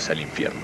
vas al infierno.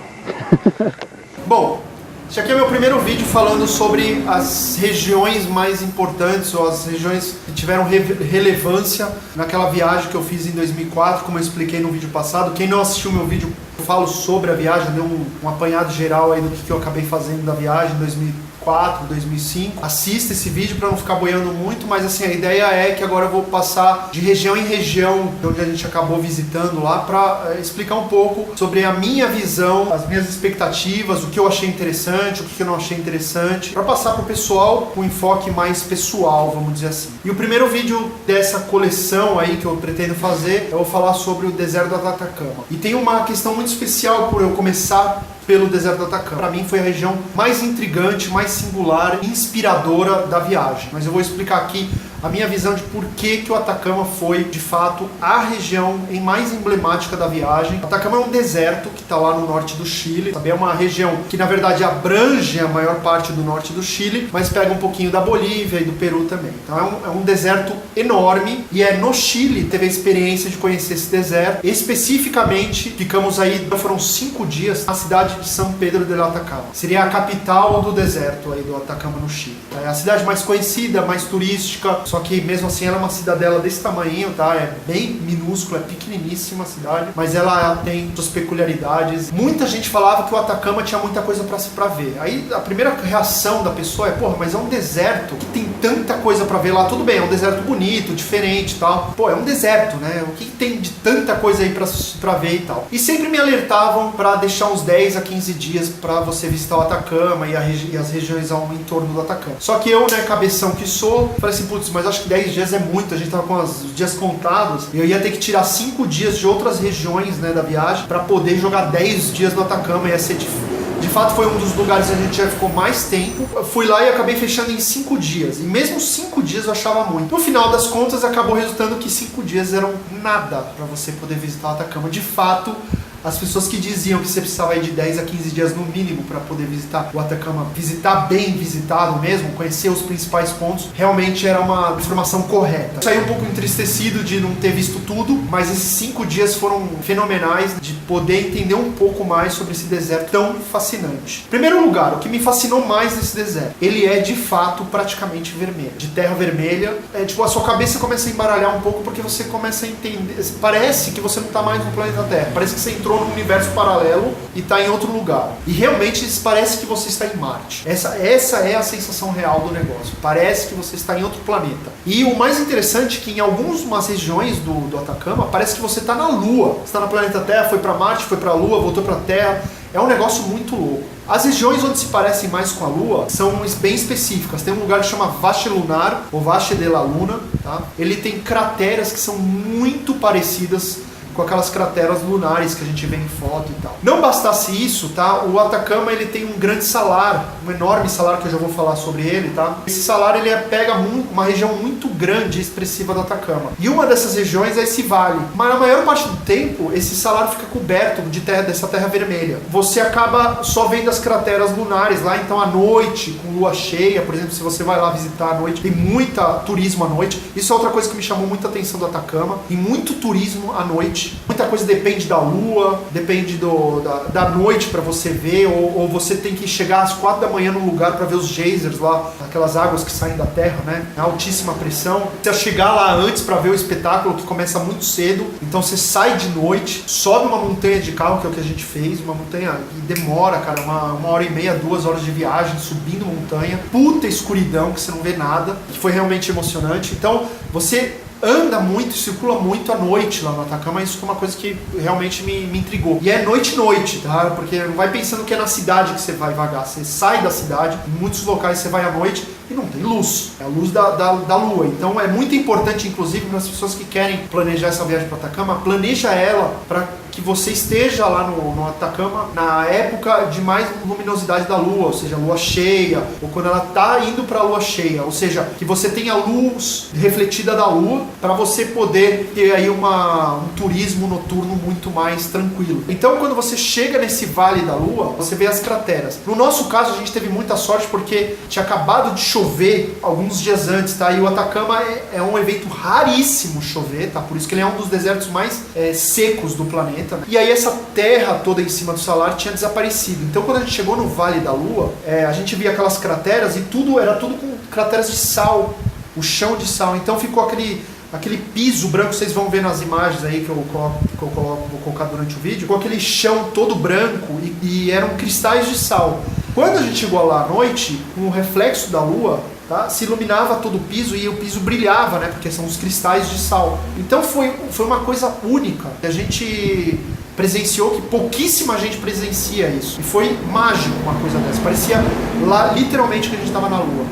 Bom, esse aqui é meu primeiro vídeo falando sobre as regiões mais importantes ou as regiões que tiveram relevância naquela viagem que eu fiz em 2004, como eu expliquei no vídeo passado. Quem não assistiu meu vídeo, eu falo sobre a viagem, deu um apanhado geral aí do que eu acabei fazendo da viagem em 2004, 2005. Assista esse vídeo para não ficar boiando muito, mas assim, a ideia é que agora eu vou passar de região em região onde a gente acabou visitando lá para explicar um pouco sobre a minha visão, as minhas expectativas, o que eu achei interessante, o que eu não achei interessante, para passar para o pessoal com um enfoque mais pessoal, vamos dizer assim. E o primeiro vídeo dessa coleção aí que eu pretendo fazer, eu vou falar sobre o deserto do Atacama. E tem uma questão muito especial por eu começar pelo deserto do Atacama. Para mim foi a região mais intrigante, mais singular, inspiradora da viagem. Mas eu vou explicar aqui a minha visão de por que o Atacama foi, de fato, a região mais emblemática da viagem. O Atacama é um deserto que está lá no norte do Chile. Também é uma região que, na verdade, abrange a maior parte do norte do Chile, mas pega um pouquinho da Bolívia e do Peru também. Então é um deserto enorme e é no Chile teve a experiência de conhecer esse deserto. Especificamente, ficamos aí, foram 5 dias na cidade de São Pedro del Atacama. Seria a capital do deserto aí do Atacama no Chile. É a cidade mais conhecida, mais turística, só que mesmo assim ela é uma cidadela desse tamanho, tá? É bem minúscula, é pequeniníssima a cidade, mas ela tem suas peculiaridades. Muita gente falava que o Atacama tinha muita coisa pra ver. Aí a primeira reação da pessoa é, porra, mas é um deserto que tem tanta coisa pra ver lá. Tudo bem, é um deserto bonito, diferente e tal. Pô, é um deserto, né? O que tem de tanta coisa aí pra ver e tal? E sempre me alertavam pra deixar uns 10 a 15 dias pra você visitar o Atacama e as regiões ao entorno do Atacama. Só que eu, né, cabeção que sou, falei assim, putz, mas acho que 10 dias é muito, a gente tava com os dias contados, e eu ia ter que tirar 5 dias de outras regiões, né, da viagem, pra poder jogar 10 dias no Atacama, ia ser difícil. De fato foi um dos lugares onde a gente já ficou mais tempo. Eu fui lá e acabei fechando em 5 dias. E mesmo 5 dias eu achava muito. No final das contas acabou resultando que 5 dias eram nada para você poder visitar o Atacama. De fato, as pessoas que diziam que você precisava ir de 10 a 15 dias no mínimo para poder visitar o Atacama, visitar bem visitado mesmo, conhecer os principais pontos, realmente era uma informação correta. Eu saí um pouco entristecido de não ter visto tudo, mas esses 5 dias foram fenomenais de poder entender um pouco mais sobre esse deserto tão fascinante. Em primeiro lugar, o que me fascinou mais nesse deserto, ele é de fato praticamente vermelho, de terra vermelha. Tipo, a sua cabeça começa a embaralhar um pouco porque você começa a entender, parece que você não está mais no planeta Terra, parece que você entrou num universo paralelo e está em outro lugar. E realmente parece que você está em Marte. Essa é a sensação real do negócio. Parece que você está em outro planeta. E o mais interessante é que em algumas regiões do Atacama parece que você está na Lua. Você está no planeta Terra, foi para Marte, foi para a Lua, voltou para a Terra. É um negócio muito louco. As regiões onde se parecem mais com a Lua são bem específicas. Tem um lugar que chama Valle Lunar, ou Valle de la Luna, tá? Ele tem crateras que são muito parecidas com aquelas crateras lunares que a gente vê em foto e tal. Não bastasse isso, tá? O Atacama, ele tem um grande salar, um enorme salar que eu já vou falar sobre ele, tá? Esse salar, ele pega uma região muito grande e expressiva do Atacama. E uma dessas regiões é esse vale. Mas na maior parte do tempo, esse salar fica coberto de dessa terra vermelha. Você acaba só vendo as crateras lunares lá, então à noite, com lua cheia, por exemplo, se você vai lá visitar à noite, tem muita turismo à noite. Isso é outra coisa que me chamou muita atenção do Atacama. Tem muito turismo à noite. Muita coisa depende da lua, depende da noite para você ver, ou você tem que chegar às 4 da manhã num lugar para ver os geysers lá, aquelas águas que saem da terra, né? A altíssima pressão. Você chegar lá antes para ver o espetáculo, que começa muito cedo, então você sai de noite, sobe uma montanha de carro, que é o que a gente fez, uma montanha e demora, cara, uma hora e meia, 2 horas de viagem, subindo montanha, puta escuridão, que você não vê nada, que foi realmente emocionante. Então, você anda muito, circula muito à noite lá no Atacama. Isso foi uma coisa que realmente me intrigou. E é noite, tá? Porque não vai pensando que é na cidade que você vai vagar. Você sai da cidade, em muitos locais você vai à noite e não tem luz. É a luz da lua. Então é muito importante, inclusive, para as pessoas que querem planejar essa viagem para o Atacama, planeja ela para que você esteja lá no Atacama na época de mais luminosidade da lua, ou seja, lua cheia, ou quando ela está indo para a lua cheia, ou seja, que você tenha luz refletida da lua para você poder ter aí um turismo noturno muito mais tranquilo. Então, quando você chega nesse Vale da Lua, você vê as crateras. No nosso caso, a gente teve muita sorte porque tinha acabado de chover alguns dias antes, tá? E o Atacama é um evento raríssimo chover, tá? Por isso que ele é um dos desertos mais secos do planeta, né? E aí essa terra toda em cima do salar tinha desaparecido. Então, quando a gente chegou no Vale da Lua, a gente via aquelas crateras e era tudo com crateras de sal, o chão de sal. Então ficou aquele piso branco, vocês vão ver nas imagens aí que eu vou colocar durante o vídeo, com aquele chão todo branco e eram cristais de sal. Quando a gente chegou lá à noite, com o reflexo da lua, tá, se iluminava todo o piso e o piso brilhava, né, porque são os cristais de sal. Então foi uma coisa única que a gente presenciou, que pouquíssima gente presencia isso. E foi mágico uma coisa dessa. Parecia lá literalmente que a gente estava na Lua.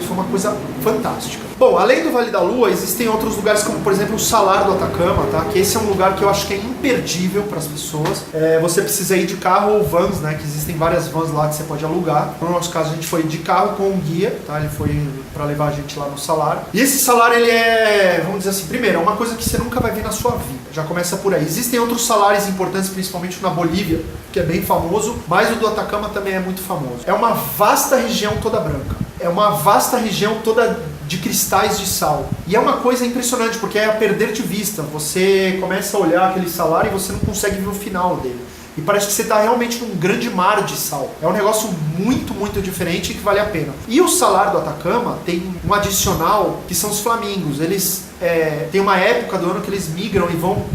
Foi uma coisa fantástica. Bom, além do Vale da Lua, existem outros lugares como, por exemplo, o Salar do Atacama, tá? Que esse é um lugar que eu acho que é imperdível para as pessoas. Você precisa ir de carro ou vans, né? Que existem várias vans lá que você pode alugar. No nosso caso, a gente foi de carro com um guia, tá? Ele foi para levar a gente lá no Salar. E esse Salar, ele vamos dizer assim, primeiro, é uma coisa que você nunca vai ver na sua vida. Já começa por aí. Existem outros salares importantes, principalmente na Bolívia, que é bem famoso, mas o do Atacama também é muito famoso. É uma vasta região toda branca. É uma vasta região toda de cristais de sal. E é uma coisa impressionante, porque é a perder de vista. Você começa a olhar aquele salar e você não consegue ver o final dele. E parece que você está realmente num grande mar de sal. É um negócio muito, muito diferente e que vale a pena. E o Salar do Atacama tem um adicional, que são os flamingos. Eles têm uma época do ano que eles migram e vão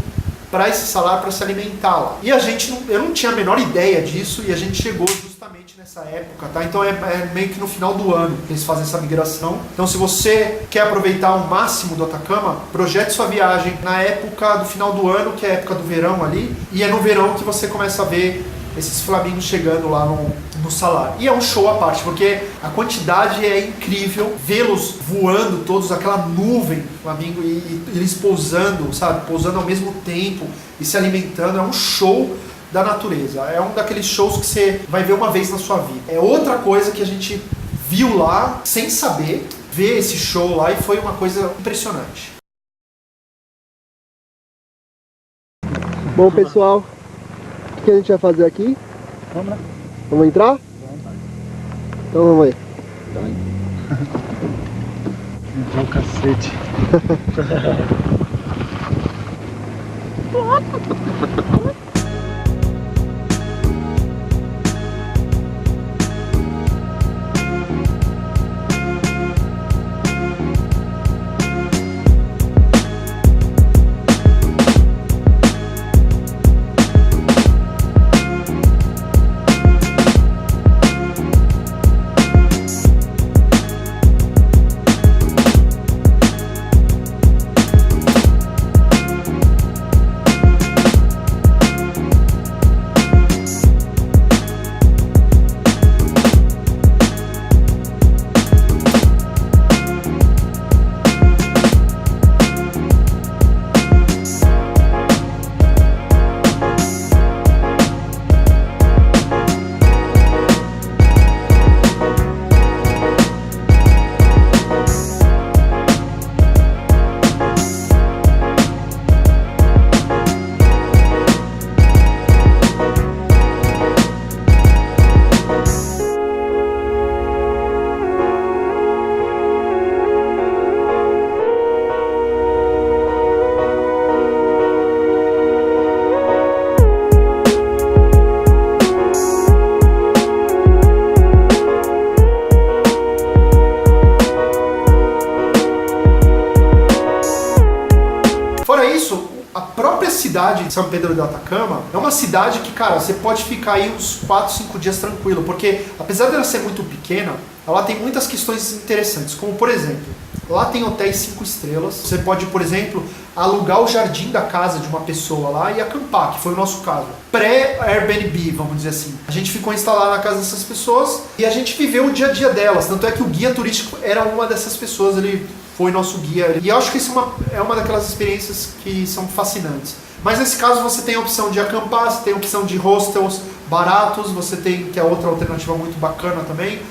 para esse salar para se alimentar lá. E eu não tinha a menor ideia disso e a gente chegou justamente nessa época, tá? Então é meio que no final do ano que eles fazem essa migração. Então se você quer aproveitar o máximo do Atacama, projete sua viagem na época do final do ano, que é a época do verão ali, e é no verão que você começa a ver esses flamingos chegando lá no salar. E é um show à parte, porque a quantidade é incrível, vê-los voando todos, aquela nuvem, flamingo, e eles pousando, sabe? Pousando ao mesmo tempo e se alimentando. É um show da natureza. É um daqueles shows que você vai ver uma vez na sua vida. É outra coisa que a gente viu lá, sem saber, ver esse show lá, e foi uma coisa impressionante. Bom, pessoal, o que a gente vai fazer aqui? Vamos lá. Vamos entrar? Vamos. Então vamos aí. Entrou o cacete. cidade de São Pedro do Atacama é uma cidade que, cara, você pode ficar aí uns 4, 5 dias tranquilo, porque apesar dela ser muito pequena, ela tem muitas questões interessantes, como por exemplo, lá tem hotéis 5 estrelas, você pode, por exemplo, alugar o jardim da casa de uma pessoa lá e acampar, que foi o nosso caso. Pré-Airbnb, vamos dizer assim. A gente ficou instalado na casa dessas pessoas e a gente viveu o dia a dia delas, tanto é que o guia turístico era uma dessas pessoas, ele foi nosso guia. E eu acho que isso é uma daquelas experiências que são fascinantes. Mas nesse caso você tem a opção de acampar, você tem a opção de hostels baratos, você tem, que é outra alternativa muito bacana também,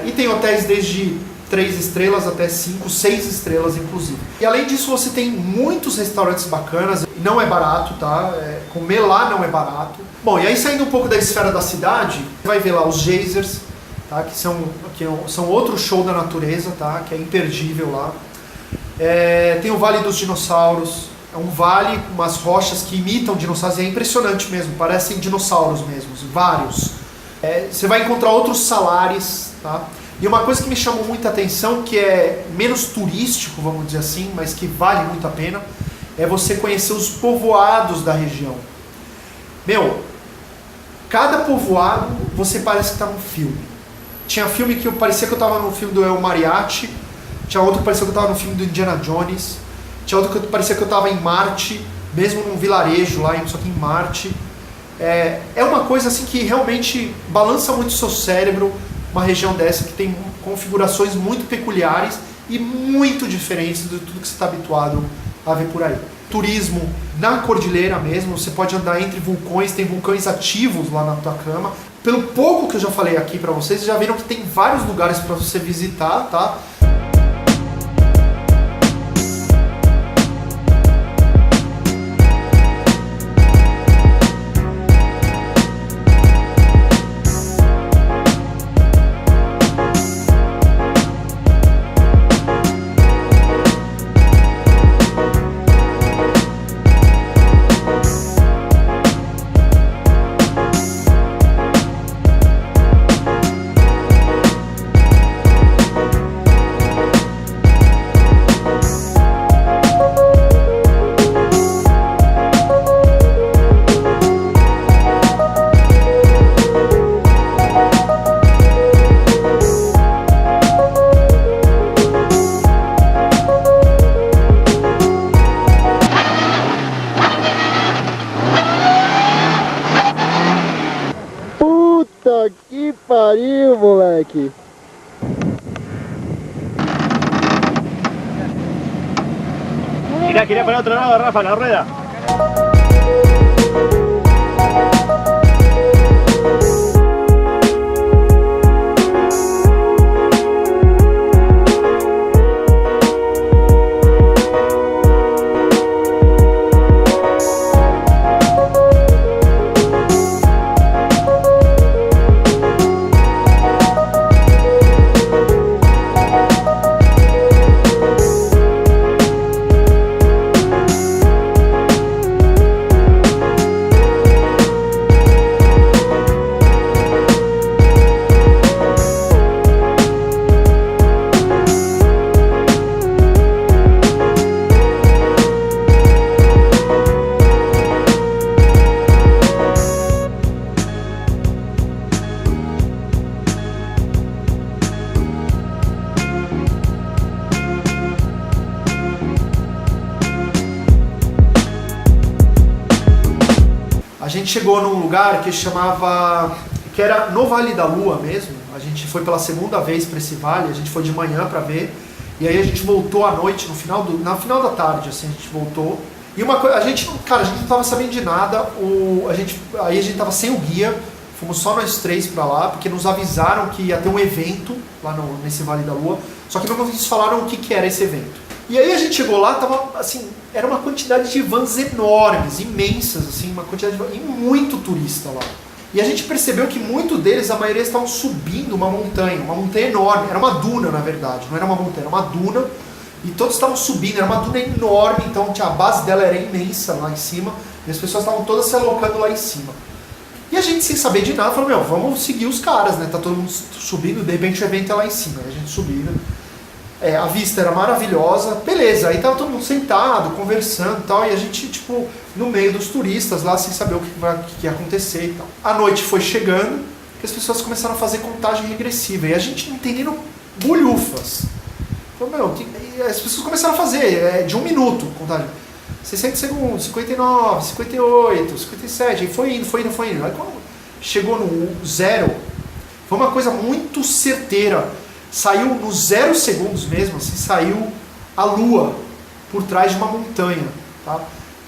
e tem hotéis desde 3 estrelas até 5, 6 estrelas inclusive. E além disso você tem muitos restaurantes bacanas, não é barato, tá? Comer lá não é barato. Bom, e aí saindo um pouco da esfera da cidade, você vai ver lá os geysers, tá? que são outro show da natureza, tá? Que é imperdível lá. Tem o Vale dos Dinossauros, é um vale com umas rochas que imitam dinossauros, e é impressionante mesmo, parecem dinossauros mesmo, vários. Você vai encontrar outros salares, tá? E uma coisa que me chamou muita atenção, que é menos turístico, vamos dizer assim, mas que vale muito a pena, é você conhecer os povoados da região. Meu, cada povoado você parece que está num filme. Tinha filme que parecia que eu estava no filme do El Mariachi, tinha outro que parecia que eu estava no filme do Indiana Jones, tinha outro que parecia que eu estava em Marte, mesmo num vilarejo lá, só que em Marte. É uma coisa assim que realmente balança muito o seu cérebro, uma região dessa que tem configurações muito peculiares e muito diferentes de tudo que você está habituado a ver por aí. Turismo na cordilheira mesmo, você pode andar entre vulcões, tem vulcões ativos lá na Atacama. Pelo pouco que eu já falei aqui para vocês já viram que tem vários lugares para você visitar, tá? Puta que pariu, moleque! Quería para otro lado, Rafa, la rueda. A gente chegou num lugar que era no Vale da Lua mesmo. A gente foi pela segunda vez para esse vale, a gente foi de manhã para ver, e aí a gente voltou à noite, no final da tarde, assim, a gente voltou. E uma coisa, a gente não tava sabendo de nada, aí a gente tava sem o guia, fomos só nós três para lá, porque nos avisaram que ia ter um evento lá nesse Vale da Lua, só que não nos falaram o que era esse evento. E aí a gente chegou lá, tava assim, era uma quantidade de vans enormes, imensas, assim, e muito turista lá. E a gente percebeu que muitos deles, a maioria estavam subindo uma montanha enorme, era uma duna na verdade, não era uma montanha, era uma duna, e todos estavam subindo, era uma duna enorme, então a base dela era imensa lá em cima, e as pessoas estavam todas se alocando lá em cima. E a gente, sem saber de nada, falou, vamos seguir os caras, né, tá todo mundo subindo, de repente o evento é lá em cima, a gente subiu, a vista era maravilhosa, beleza, aí tava todo mundo sentado, conversando e tal, e a gente, tipo, no meio dos turistas lá, sem saber o que ia acontecer e tal. A noite foi chegando, que as pessoas começaram a fazer contagem regressiva, e a gente não entendendo bolhufas. Falou, as pessoas começaram a fazer, de 1 minuto, contagem. 60 segundos, 59, 58, 57, e foi indo. Aí quando chegou no 0, foi uma coisa muito certeira. Saiu nos 0 segundos mesmo, assim, saiu a lua por trás de uma montanha, tá?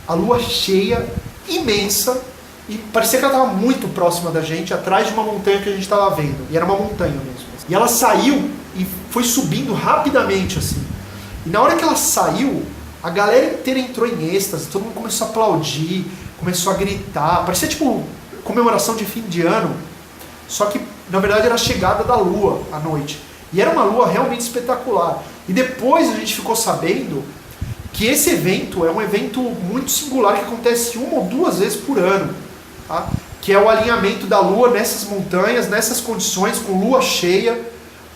A lua cheia, imensa, e parecia que ela estava muito próxima da gente, atrás de uma montanha que a gente estava vendo, e era uma montanha mesmo. E ela saiu e foi subindo rapidamente, assim. E na hora que ela saiu, a galera inteira entrou em êxtase, todo mundo começou a aplaudir, começou a gritar, parecia tipo comemoração de fim de ano, só que na verdade era a chegada da lua à noite. E era uma lua realmente espetacular. E depois a gente ficou sabendo que esse evento é um evento muito singular que acontece 1 ou 2 vezes por ano, tá? Que é o alinhamento da lua nessas montanhas, nessas condições, com lua cheia,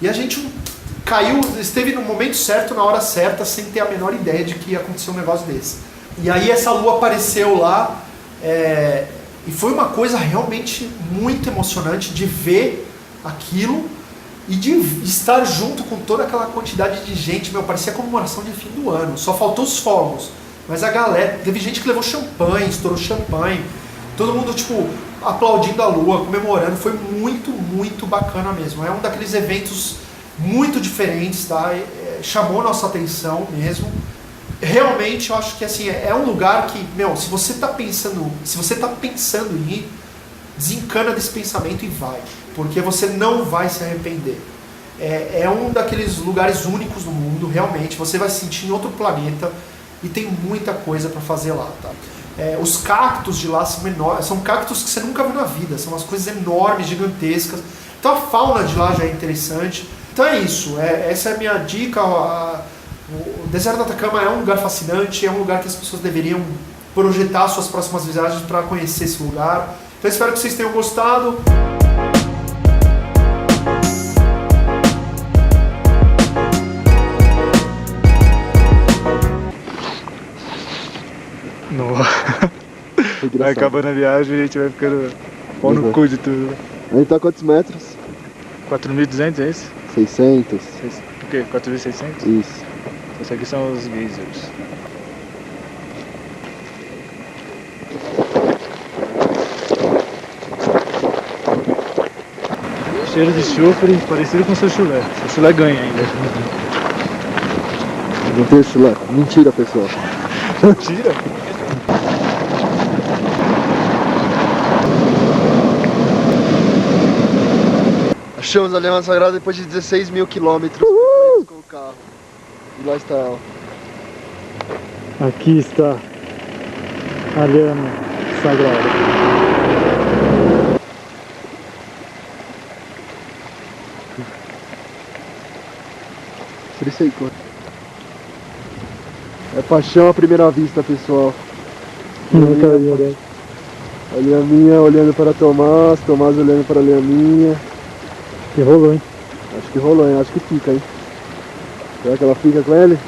e a gente caiu, esteve no momento certo, na hora certa, sem ter a menor ideia de que ia acontecer um negócio desse. E aí essa lua apareceu lá, e foi uma coisa realmente muito emocionante de ver aquilo e de estar junto com toda aquela quantidade de gente. Meu, parecia comemoração de fim do ano, só faltou os fogos, mas a galera, teve gente que levou champanhe, estourou champanhe, todo mundo tipo aplaudindo a lua, comemorando, foi muito, muito bacana mesmo. É um daqueles eventos muito diferentes, tá? Chamou nossa atenção mesmo. Realmente eu acho que assim, é um lugar que, meu, se você tá pensando em ir, desencana desse pensamento e vai, porque você não vai se arrepender. É um daqueles lugares únicos no mundo, realmente, você vai se sentir em outro planeta e tem muita coisa para fazer lá, tá? Os cactos de lá são enormes, são cactos que você nunca viu na vida, são umas coisas enormes, gigantescas. Então a fauna de lá já é interessante. Então é isso, essa é a minha dica. O deserto do Atacama é um lugar fascinante, é um lugar que as pessoas deveriam projetar suas próximas viagens para conhecer esse lugar. Então espero que vocês tenham gostado. Vai acabando a viagem e a gente vai ficando pau no cu de tudo. A gente tá a quantos metros? 4.200, é isso? 600. O quê? 4.600? Isso. Esses aqui são os geysers. Cheiro de chufre parecido com o seu chulé. O chulé ganha ainda. Não tem chulé. Mentira, pessoal. Mentira? Achamos a Lhama Sagrada depois de 16 mil quilômetros com o carro. E lá está ela. Aqui está a Lhama Sagrada. É paixão à primeira vista, pessoal. A Lhaminha olhando para Tomás, Tomás olhando para a Lhaminha. Que rolou, hein? Acho que rolou, hein? Acho que fica, hein? Será que ela fica com ele?